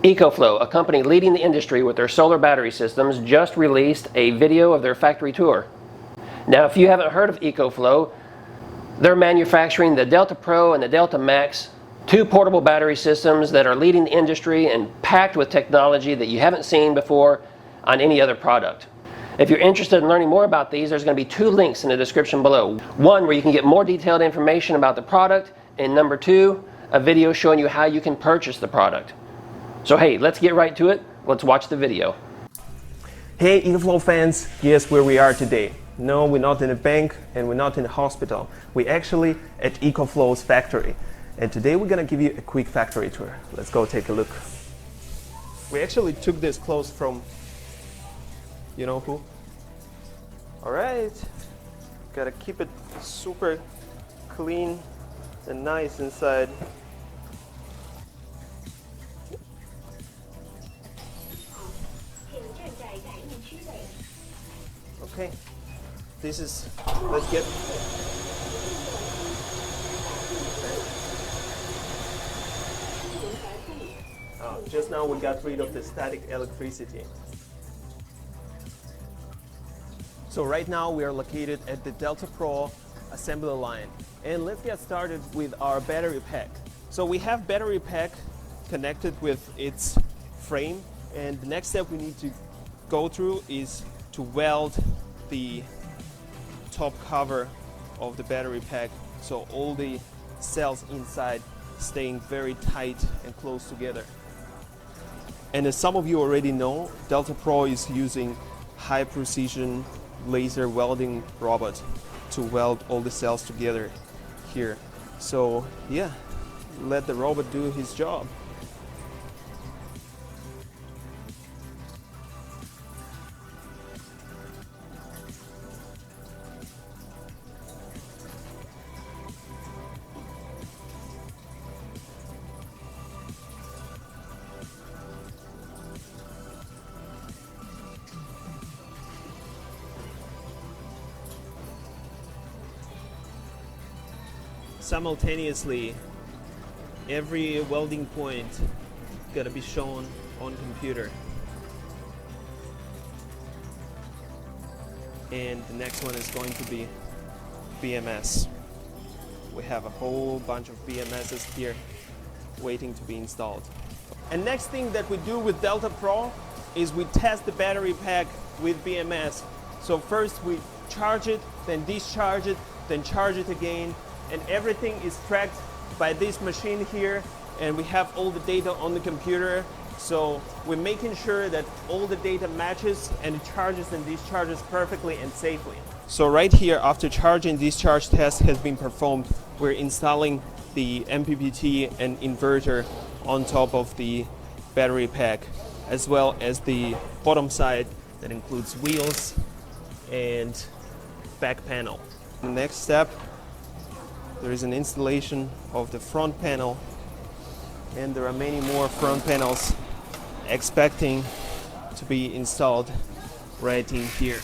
EcoFlow, a company leading the industry with their solar battery systems, just released a video of their factory tour. Now, if you haven't heard of EcoFlow, they're manufacturing the Delta Pro and the Delta Max, two portable battery systems that are leading the industry and packed with technology that you haven't seen before on any other product. If you're interested in learning more about these, there's going to be two links in the description below. One where you can get more detailed information about the product, and number two, a video showing you how you can purchase the product. So hey, let's get right to it. Let's watch the video. Hey EcoFlow fans, guess where we are today? No, we're not in a bank and we're not in a hospital. We're actually at EcoFlow's factory. And today we're gonna give you a quick factory tour. Let's go take a look. We actually took this clothes from, you know who? All right, gotta keep it super clean and nice inside. Okay, this is, let's get, just now we got rid of the static electricity. So right now we are located at the Delta Pro assembly line. And let's get started with our battery pack. So we have battery pack connected with its frame, and the next step we need to go through is to weld the top cover of the battery pack so all the cells inside staying very tight and close together. And as some of you already know, Delta Pro is using high precision laser welding robot to weld all the cells together here. So yeah, let the robot do his job. Simultaneously, every welding point gotta be shown on computer. And the next one is going to be BMS. We have a whole bunch of BMSs here waiting to be installed. And next thing that we do with Delta Pro is we test the battery pack with BMS. So first we charge it, then discharge it, then charge it again. And everything is tracked by this machine here, and we have all the data on the computer. So we're making sure that all the data matches and it charges and discharges perfectly and safely. So right here, after charge and discharge test has been performed, we're installing the MPPT and inverter on top of the battery pack, as well as the bottom side that includes wheels and back panel. The next step, there is an installation of the front panel, and there are many more front panels expecting to be installed right in here.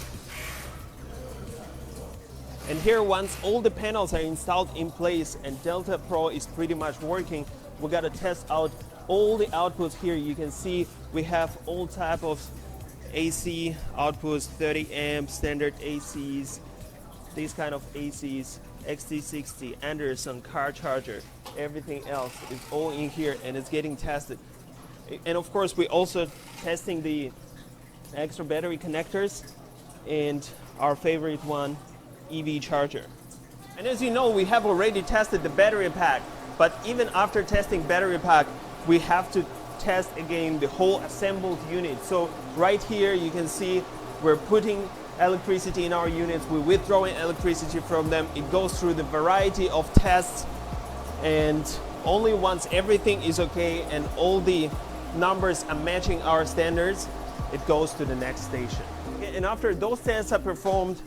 And here, once all the panels are installed in place and Delta Pro is pretty much working, we gotta test out all the outputs here. You can see we have all type of AC outputs, 30 amp standard ACs, these kind of ACs, XT60, Anderson, car charger, everything else is all in here and it's getting tested. And of course, we're also testing the extra battery connectors and our favorite one, EV charger. And as you know, we have already tested the battery pack, but even after testing battery pack, we have to test again the whole assembled unit. So right here, you can see we're putting electricity in our units, we're withdrawing electricity from them. It goes through the variety of tests, and only once everything is okay and all the numbers are matching our standards, it goes to the next station. And after those tests are performed,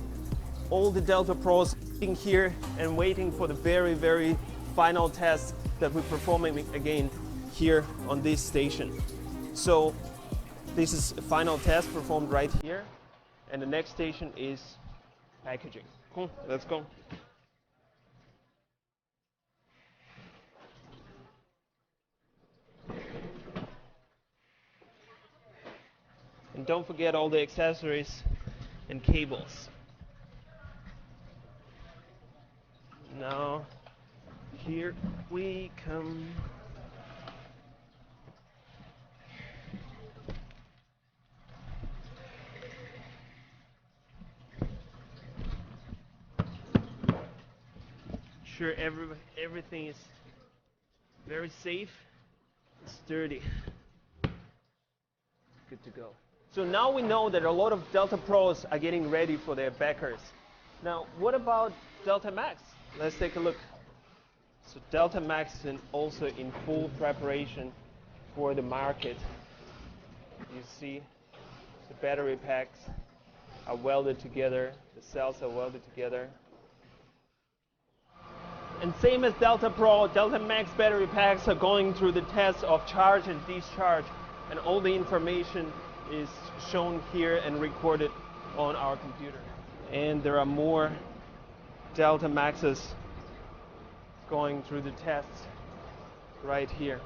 all the Delta Pros sitting here and waiting for the very, very final test that we're performing again here on this station. So this is a final test performed right here. And the next station is packaging. Cool, let's go. And don't forget all the accessories and cables. Now, here we come. Sure, everything is very safe, sturdy. Good to go. So now we know that a lot of Delta Pros are getting ready for their backers. Now, what about Delta Max? Let's take a look. So Delta Max is also in full preparation for the market. You see the battery packs are welded together, the cells are welded together. And same as Delta Pro, Delta Max battery packs are going through the tests of charge and discharge, and all the information is shown here and recorded on our computer. And there are more Delta Maxes going through the tests right here.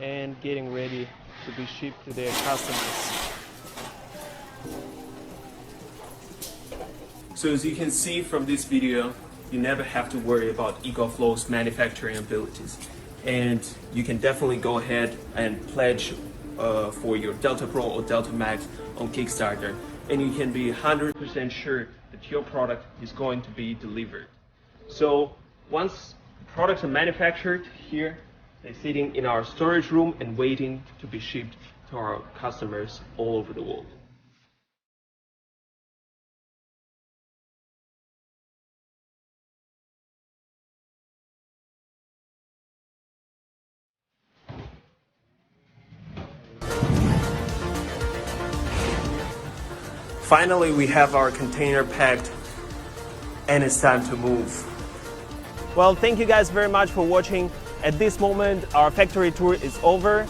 And getting ready to be shipped to their customers. So as you can see from this video, you never have to worry about EcoFlow's manufacturing abilities. And you can definitely go ahead and pledge for your Delta Pro or Delta Max on Kickstarter. And you can be 100% sure that your product is going to be delivered. So once products are manufactured here, they're sitting in our storage room and waiting to be shipped to our customers all over the world. Finally, we have our container packed and it's time to move. Well, thank you guys very much for watching. At this moment, our factory tour is over,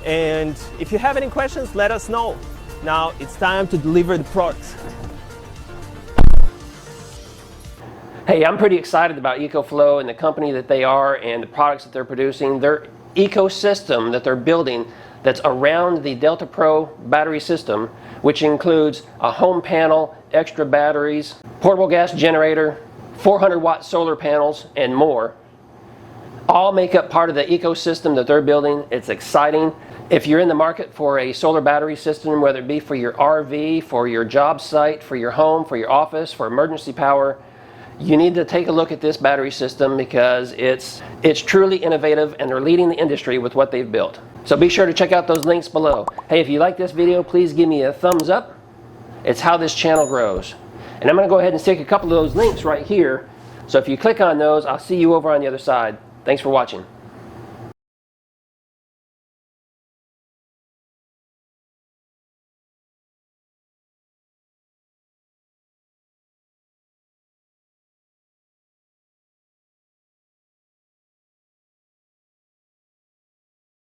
and if you have any questions, let us know. Now it's time to deliver the products. Hey, I'm pretty excited about EcoFlow and the company that they are and the products that they're producing. Their ecosystem that they're building that's around the Delta Pro battery system, which includes a home panel, extra batteries, portable gas generator, 400-watt solar panels, and more, all make up part of the ecosystem that they're building. It's exciting. If you're in the market for a solar battery system, whether it be for your RV, for your job site, for your home, for your office, for emergency power, you need to take a look at this battery system because it's truly innovative and they're leading the industry with what they've built. So be sure to check out those links below. Hey, if you like this video, please give me a thumbs up. It's how this channel grows. And I'm going to go ahead and stick a couple of those links right here. So if you click on those, I'll see you over on the other side. Thanks for watching.